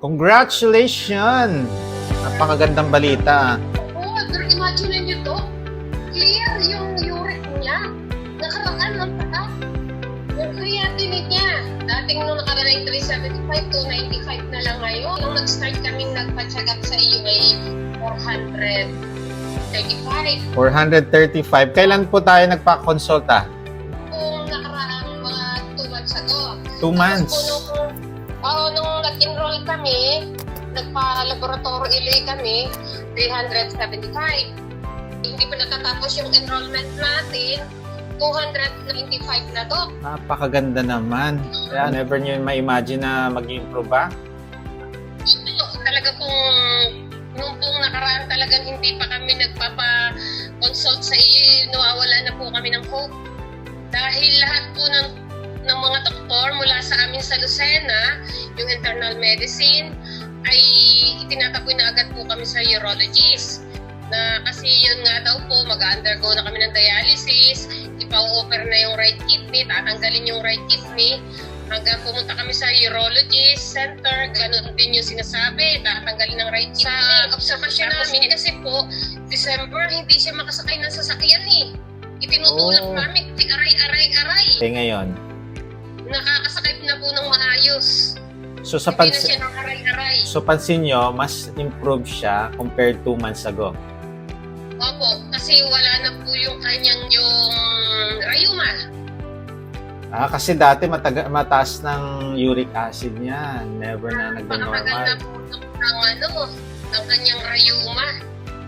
Congratulations! Napakagandang balita. Oo, pero imagine niyo to. Clear yung uric niya. Nakaraan ng tatak. Yung creatinine niya. Dating nung nakaraan 375 to 95 na lang ngayon. Nung nag-start kaming nagpa-check up sa iyo ay 435. 435. Kailan po tayo nagpa-consulta? Kung nakaraang mga 2 months ago. 2 months. Nung nag-enroll kami, nagpa-laboratory kami, 375. Hindi pa natatapos yung enrollment natin, 295 na to. Napakaganda naman. Kaya never nyo ma-imagine na mag-improve ba? Talaga pong nung pong nakaraan talagang hindi pa kami nagpapa-consult sa iyo, nawawala na po kami ng hope. Dahil lahat po ng mga doktor mula sa amin sa Lucena, yung internal medicine, ay itinataboy na agad po kami sa urologist. Na kasi yun nga daw po, mag-undergo na kami ng dialysis, ipa-offer na yung right kidney, tatanggalin yung right kidney, hanggang pumunta kami sa urologist center, ganun din yung sinasabi, tatanggalin ng right kidney. Sa observation namin, kasi po, December, hindi siya makasakay ng sasakyan eh. Itinutulak namin, aray. Eh ngayon. Nakakasakay na po ng maayos. So sa Hindi na siya ng aray-aray. So pansin nyo, mas improve siya compared 2 months ago. Opo, kasi wala na po yung kanyang yung rayuma. Kasi dati mataas ng uric acid niya. Never na Napakaganda nag-normal. po ng kanyang rayuma.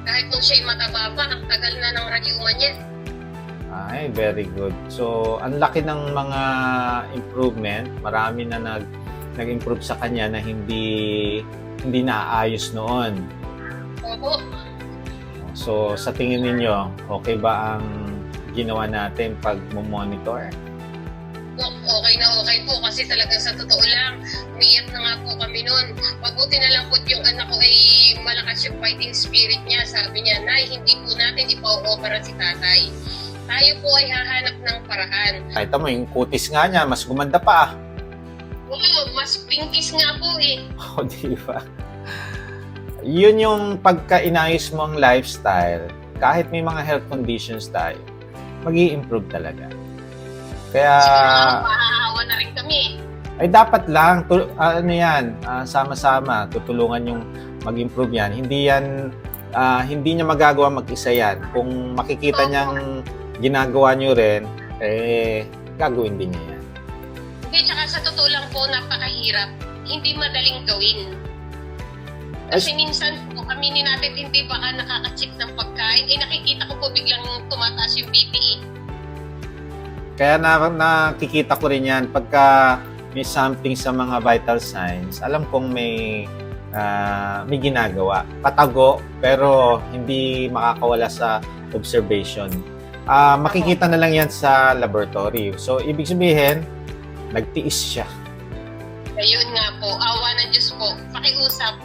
Kahit nung siya'y mataba pa, ang tagal na ng rayuma niya. Ay, very good. So, ang laki ng mga improvement. Marami na nag-improve sa kanya na hindi naaayos noon. Opo. So, sa tingin ninyo, okay ba ang ginawa natin pag monitor? Okay na okay po kasi talagang sa totoo lang, umiyak na nga po kami noon. Mabuti na lang po yung anak ko ay malakas yung fighting spirit niya. Sabi niya, Nay, hindi po natin ipa-opera si tatay. Tayo po ay hahanap ng paraan. Kahit mo, yung kutis nga niya, mas gumanda pa. Oo, mas pinkish nga po eh. O, di ba? Yun yung pagka-inayos mo ang lifestyle, kahit may mga health conditions tayo, mag-i-improve talaga. Kaya, Siguro mahahawa na rin kami. ay dapat lang, sama-sama, tutulungan yung mag-improve yan. Hindi niya magagawa mag-isa yan. Kung makikita niyang ginagawa niyo rin, gagawin din niya yan. Hindi, tsaka sa totoo lang po, napakahirap. Hindi madaling gawin. Kasi minsan po, aminin natin, hindi ba nakaka-check ng pagkain, nakikita ko po biglang tumataas yung BP. Kaya nakikita ko rin yan pagka may something sa mga vital signs, alam kong may ginagawa. Patago, pero hindi makakawala sa observation. Makikita na lang yan sa laboratory. So, ibig sabihin, nagtiis siya. Ayun nga po, awa ng Diyos po, pakiusap.